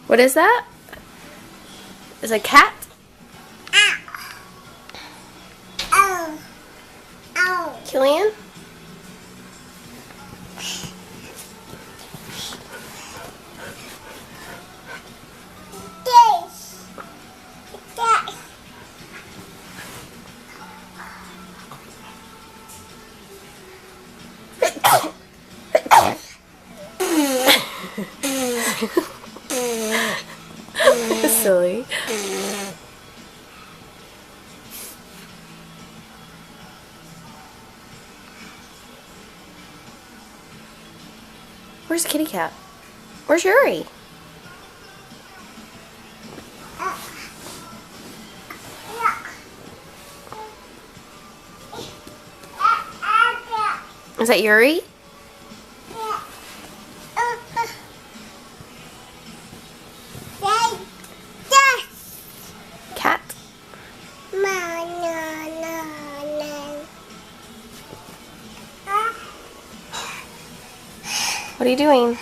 What is that? Is it a cat? Killian? Silly. Where's Kitty Cat? Where's Yuri? Is that Yuri? Cat? What are you doing?